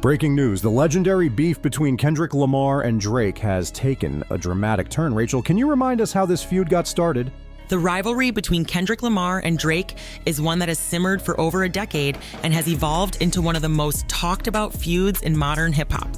Breaking news, the legendary beef between Kendrick Lamar and Drake has taken a dramatic turn. Rachel, can you remind us how this feud got started? The rivalry between Kendrick Lamar and Drake is one that has simmered for over a decade and has evolved into one of the most talked about feuds in modern hip-hop.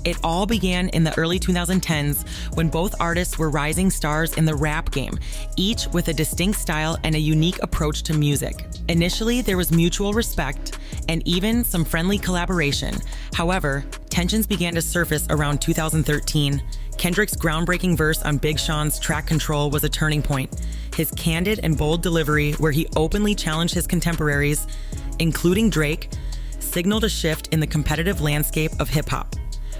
It all began in the early 2010s when both artists were rising stars in the rap game, each with a distinct style and a unique approach to music. Initially, there was mutual respect and even some friendly collaboration. However, tensions began to surface around 2013. Kendrick's groundbreaking verse on Big Sean's Track Control was a turning point. His candid and bold delivery, where he openly challenged his contemporaries, including Drake, signaled a shift in the competitive landscape of hip-hop.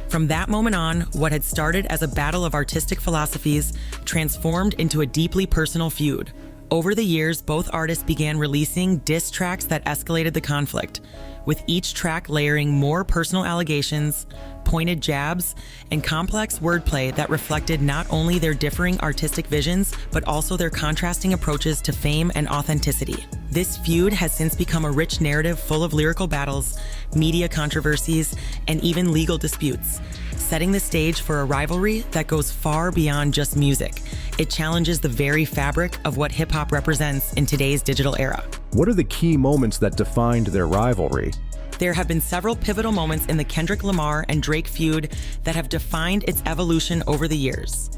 From that moment on, what had started as a battle of artistic philosophies transformed into a deeply personal feud. Over the years, both artists began releasing diss tracks that escalated the conflict, with each track layering more personal allegations, pointed jabs, and complex wordplay that reflected not only their differing artistic visions, but also their contrasting approaches to fame and authenticity. This feud has since become a rich narrative full of lyrical battles, media controversies, and even legal disputes, setting the stage for a rivalry that goes far beyond just music. It challenges the very fabric of what hip-hop represents in today's digital era. What are the key moments that defined their rivalry? There have been several pivotal moments in the Kendrick Lamar and Drake feud that have defined its evolution over the years.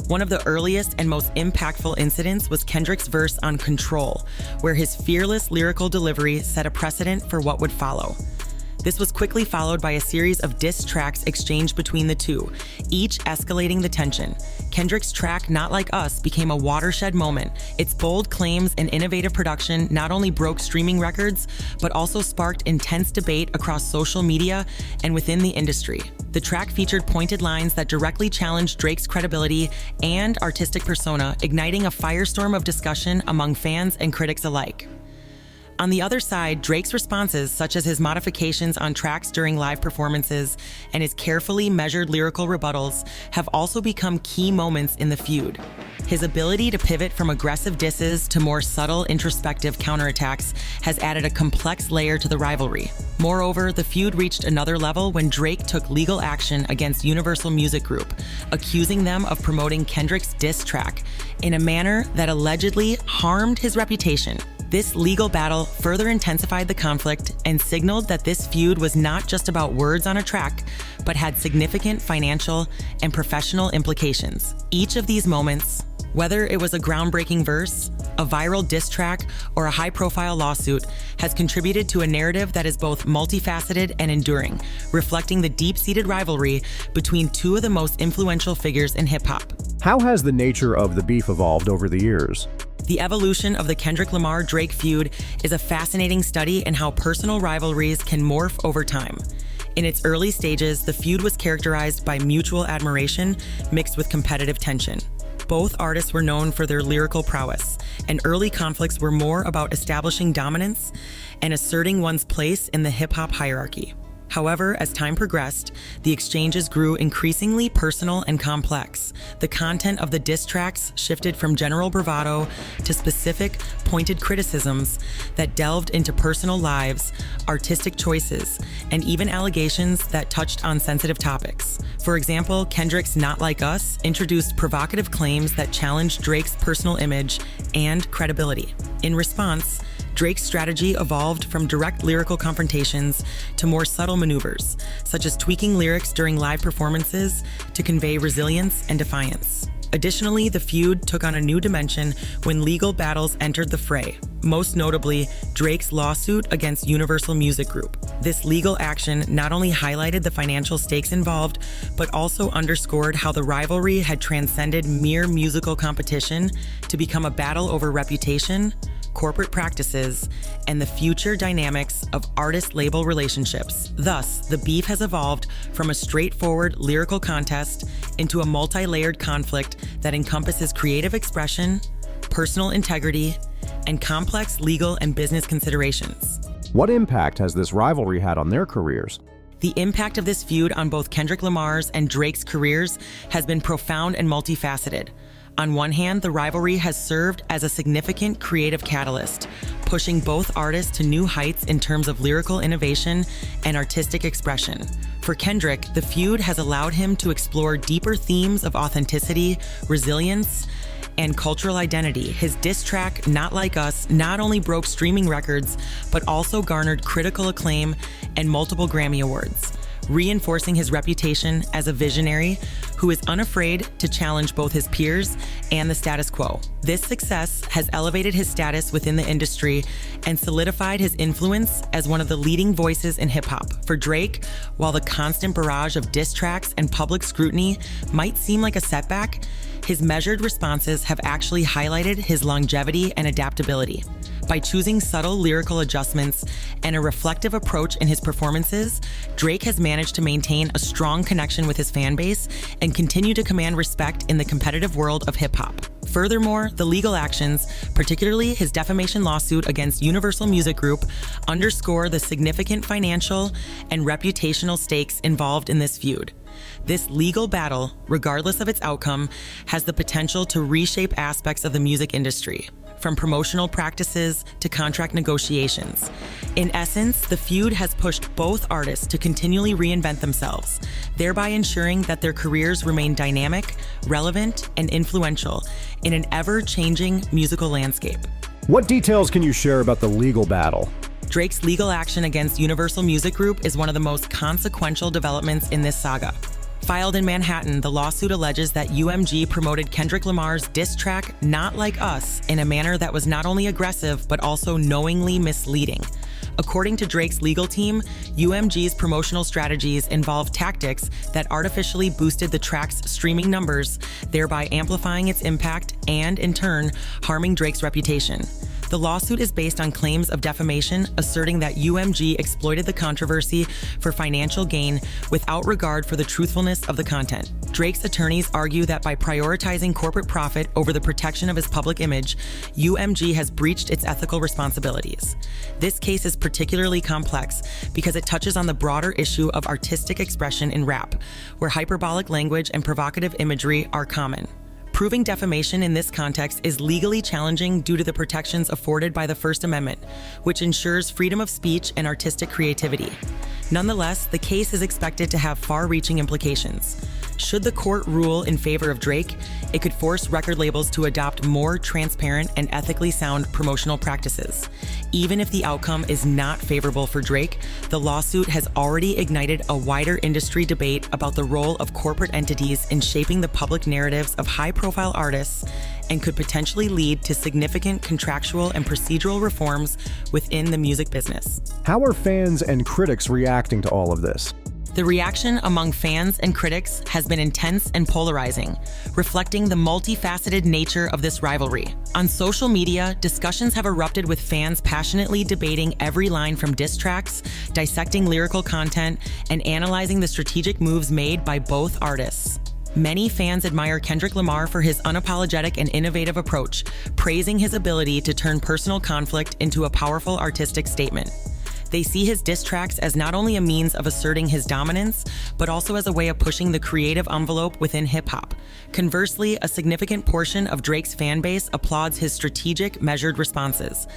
One of the earliest and most impactful incidents was Kendrick's verse on Control, where his fearless lyrical delivery set a precedent for what would follow. This was quickly followed by a series of diss tracks exchanged between the two, each escalating the tension. Kendrick's track Not Like Us became a watershed moment. Its bold claims and innovative production not only broke streaming records, but also sparked intense debate across social media and within the industry. The track featured pointed lines that directly challenged Drake's credibility and artistic persona, igniting a firestorm of discussion among fans and critics alike. On the other side, Drake's responses, such as his modifications on tracks during live performances and his carefully measured lyrical rebuttals, have also become key moments in the feud. His ability to pivot from aggressive disses to more subtle, introspective counterattacks has added a complex layer to the rivalry. Moreover, the feud reached another level when Drake took legal action against Universal Music Group, accusing them of promoting Kendrick's diss track in a manner that allegedly harmed his reputation. This legal battle further intensified the conflict and signaled that this feud was not just about words on a track, but had significant financial and professional implications. Each of these moments, whether it was a groundbreaking verse, a viral diss track, or a high-profile lawsuit, has contributed to a narrative that is both multifaceted and enduring, reflecting the deep-seated rivalry between two of the most influential figures in hip-hop. How has the nature of the beef evolved over the years? The evolution of the Kendrick Lamar-Drake feud is a fascinating study in how personal rivalries can morph over time. In its early stages, the feud was characterized by mutual admiration mixed with competitive tension. Both artists were known for their lyrical prowess, and early conflicts were more about establishing dominance and asserting one's place in the hip-hop hierarchy. However, as time progressed, the exchanges grew increasingly personal and complex. The content of the diss tracks shifted from general bravado to specific, pointed criticisms that delved into personal lives, artistic choices, and even allegations that touched on sensitive topics. For example, Kendrick's Not Like Us introduced provocative claims that challenged Drake's personal image and credibility. In response, Drake's strategy evolved from direct lyrical confrontations to more subtle maneuvers, such as tweaking lyrics during live performances to convey resilience and defiance. Additionally, the feud took on a new dimension when legal battles entered the fray, most notably Drake's lawsuit against Universal Music Group. This legal action not only highlighted the financial stakes involved, but also underscored how the rivalry had transcended mere musical competition to become a battle over reputation, corporate practices, and the future dynamics of artist-label relationships. Thus, the beef has evolved from a straightforward lyrical contest into a multi-layered conflict that encompasses creative expression, personal integrity, and complex legal and business considerations. What impact has this rivalry had on their careers? The impact of this feud on both Kendrick Lamar's and Drake's careers has been profound and multifaceted. On one hand, the rivalry has served as a significant creative catalyst, pushing both artists to new heights in terms of lyrical innovation and artistic expression. For Kendrick, the feud has allowed him to explore deeper themes of authenticity, resilience, and cultural identity. His diss track, Not Like Us, not only broke streaming records, but also garnered critical acclaim and multiple Grammy Awards, reinforcing his reputation as a visionary who is unafraid to challenge both his peers and the status quo. This success has elevated his status within the industry and solidified his influence as one of the leading voices in hip-hop. For Drake, while the constant barrage of diss tracks and public scrutiny might seem like a setback, his measured responses have actually highlighted his longevity and adaptability. By choosing subtle lyrical adjustments and a reflective approach in his performances, Drake has managed to maintain a strong connection with his fan base and continue to command respect in the competitive world of hip-hop. Furthermore, the legal actions, particularly his defamation lawsuit against Universal Music Group, underscore the significant financial and reputational stakes involved in this feud. This legal battle, regardless of its outcome, has the potential to reshape aspects of the music industry, from promotional practices to contract negotiations. In essence, the feud has pushed both artists to continually reinvent themselves, thereby ensuring that their careers remain dynamic, relevant, and influential in an ever-changing musical landscape. What details can you share about the legal battle? Drake's legal action against Universal Music Group is one of the most consequential developments in this saga. Filed in Manhattan, the lawsuit alleges that UMG promoted Kendrick Lamar's diss track, Not Like Us, in a manner that was not only aggressive, but also knowingly misleading. According to Drake's legal team, UMG's promotional strategies involved tactics that artificially boosted the track's streaming numbers, thereby amplifying its impact and, in turn, harming Drake's reputation. The lawsuit is based on claims of defamation, asserting that UMG exploited the controversy for financial gain without regard for the truthfulness of the content. Drake's attorneys argue that by prioritizing corporate profit over the protection of his public image, UMG has breached its ethical responsibilities. This case is particularly complex because it touches on the broader issue of artistic expression in rap, where hyperbolic language and provocative imagery are common. Proving defamation in this context is legally challenging due to the protections afforded by the First Amendment, which ensures freedom of speech and artistic creativity. Nonetheless, the case is expected to have far-reaching implications. Should the court rule in favor of Drake, it could force record labels to adopt more transparent and ethically sound promotional practices. Even if the outcome is not favorable for Drake, the lawsuit has already ignited a wider industry debate about the role of corporate entities in shaping the public narratives of high-profile artists and could potentially lead to significant contractual and procedural reforms within the music business. How are fans and critics reacting to all of this? The reaction among fans and critics has been intense and polarizing, reflecting the multifaceted nature of this rivalry. On social media, discussions have erupted with fans passionately debating every line from diss tracks, dissecting lyrical content, and analyzing the strategic moves made by both artists. Many fans admire Kendrick Lamar for his unapologetic and innovative approach, praising his ability to turn personal conflict into a powerful artistic statement. They see his diss tracks as not only a means of asserting his dominance, but also as a way of pushing the creative envelope within hip-hop. Conversely, a significant portion of Drake's fan base applauds his strategic, measured responses.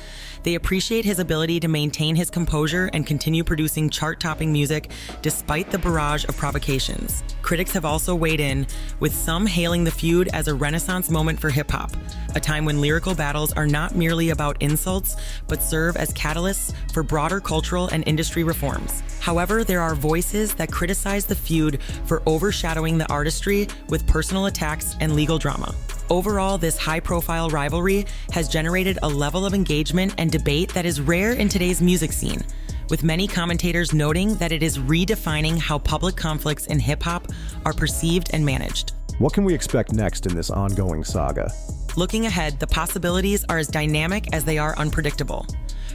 They appreciate his ability to maintain his composure and continue producing chart-topping music despite the barrage of provocations. Critics have also weighed in, with some hailing the feud as a renaissance moment for hip-hop, a time when lyrical battles are not merely about insults, but serve as catalysts for broader cultural and industry reforms. However, there are voices that criticize the feud for overshadowing the artistry with personal attacks and legal drama. Overall, this high-profile rivalry has generated a level of engagement and debate that is rare in today's music scene, with many commentators noting that it is redefining how public conflicts in hip-hop are perceived and managed. What can we expect next in this ongoing saga? Looking ahead, the possibilities are as dynamic as they are unpredictable.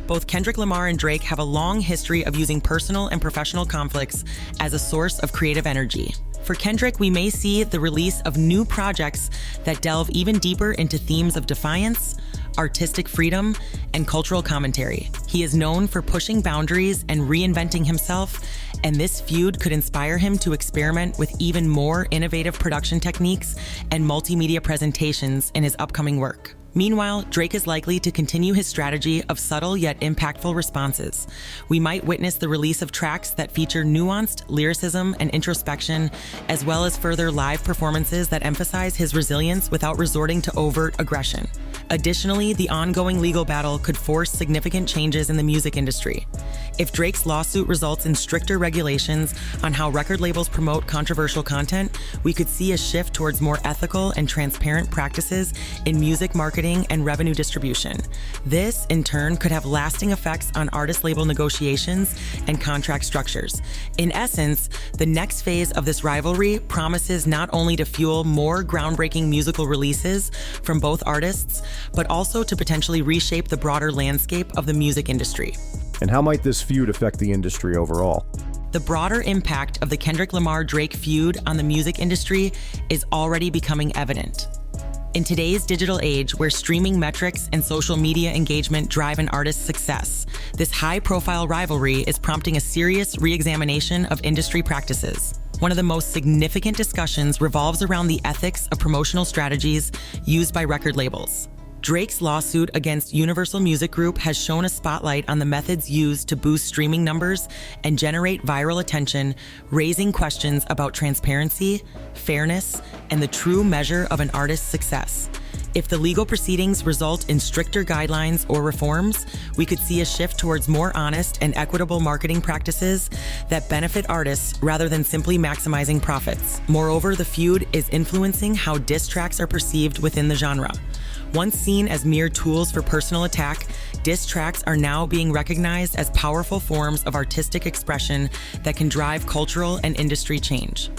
Both Kendrick Lamar and Drake have a long history of using personal and professional conflicts as a source of creative energy. For Kendrick, we may see the release of new projects that delve even deeper into themes of defiance, artistic freedom, and cultural commentary. He is known for pushing boundaries and reinventing himself, and this feud could inspire him to experiment with even more innovative production techniques and multimedia presentations in his upcoming work. Meanwhile, Drake is likely to continue his strategy of subtle yet impactful responses. We might witness the release of tracks that feature nuanced lyricism and introspection, as well as further live performances that emphasize his resilience without resorting to overt aggression. Additionally, the ongoing legal battle could force significant changes in the music industry. If Drake's lawsuit results in stricter regulations on how record labels promote controversial content, we could see a shift towards more ethical and transparent practices in music marketing and revenue distribution. This, in turn, could have lasting effects on artist-label negotiations and contract structures. In essence, the next phase of this rivalry promises not only to fuel more groundbreaking musical releases from both artists, but also to potentially reshape the broader landscape of the music industry. And how might this feud affect the industry overall? The broader impact of the Kendrick Lamar-Drake feud on the music industry is already becoming evident. In today's digital age, where streaming metrics and social media engagement drive an artist's success, this high-profile rivalry is prompting a serious re-examination of industry practices. One of the most significant discussions revolves around the ethics of promotional strategies used by record labels. Drake's lawsuit against Universal Music Group has shone a spotlight on the methods used to boost streaming numbers and generate viral attention, raising questions about transparency, fairness, and the true measure of an artist's success. If the legal proceedings result in stricter guidelines or reforms, we could see a shift towards more honest and equitable marketing practices that benefit artists rather than simply maximizing profits. Moreover, the feud is influencing how diss tracks are perceived within the genre. Once seen as mere tools for personal attack, diss tracks are now being recognized as powerful forms of artistic expression that can drive cultural and industry change.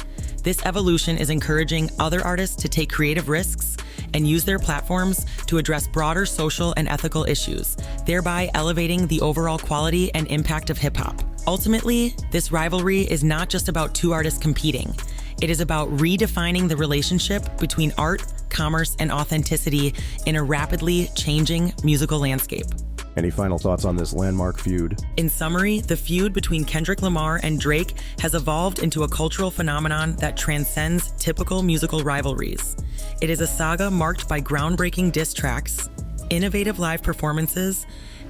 This evolution is encouraging other artists to take creative risks and use their platforms to address broader social and ethical issues, thereby elevating the overall quality and impact of hip-hop. Ultimately, this rivalry is not just about two artists competing. It is about redefining the relationship between art, commerce, and authenticity in a rapidly changing musical landscape. Any final thoughts on this landmark feud? In summary, the feud between Kendrick Lamar and Drake has evolved into a cultural phenomenon that transcends typical musical rivalries. It is a saga marked by groundbreaking diss tracks, innovative live performances,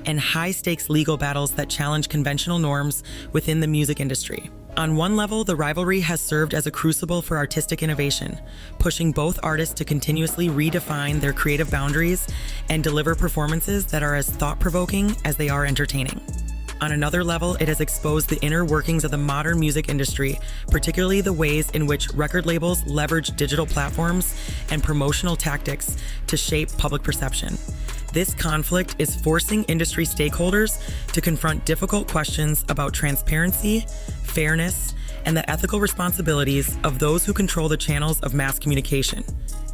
and high-stakes legal battles that challenge conventional norms within the music industry. On one level, the rivalry has served as a crucible for artistic innovation, pushing both artists to continuously redefine their creative boundaries and deliver performances that are as thought-provoking as they are entertaining. On another level, it has exposed the inner workings of the modern music industry, particularly the ways in which record labels leverage digital platforms and promotional tactics to shape public perception. This conflict is forcing industry stakeholders to confront difficult questions about transparency, fairness, and the ethical responsibilities of those who control the channels of mass communication.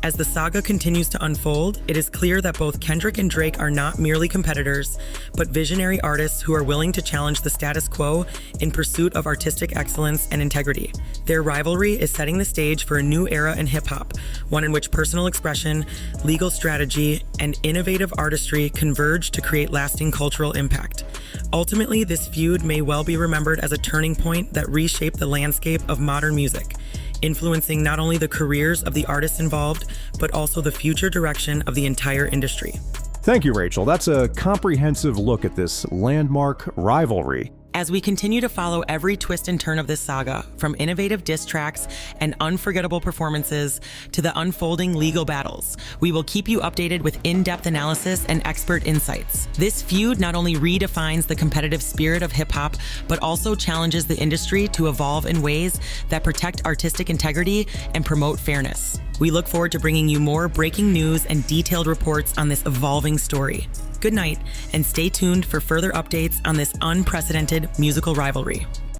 As the saga continues to unfold, it is clear that both Kendrick and Drake are not merely competitors, but visionary artists who are willing to challenge the status quo in pursuit of artistic excellence and integrity. Their rivalry is setting the stage for a new era in hip-hop, one in which personal expression, legal strategy, and innovative artistry converge to create lasting cultural impact. Ultimately, this feud may well be remembered as a turning point that reshaped the landscape of modern music, influencing not only the careers of the artists involved, but also the future direction of the entire industry. Thank you, Rachel. That's a comprehensive look at this landmark rivalry. As we continue to follow every twist and turn of this saga, from innovative diss tracks and unforgettable performances to the unfolding legal battles, we will keep you updated with in-depth analysis and expert insights. This feud not only redefines the competitive spirit of hip-hop, but also challenges the industry to evolve in ways that protect artistic integrity and promote fairness. We look forward to bringing you more breaking news and detailed reports on this evolving story. Good night, and stay tuned for further updates on this unprecedented musical rivalry.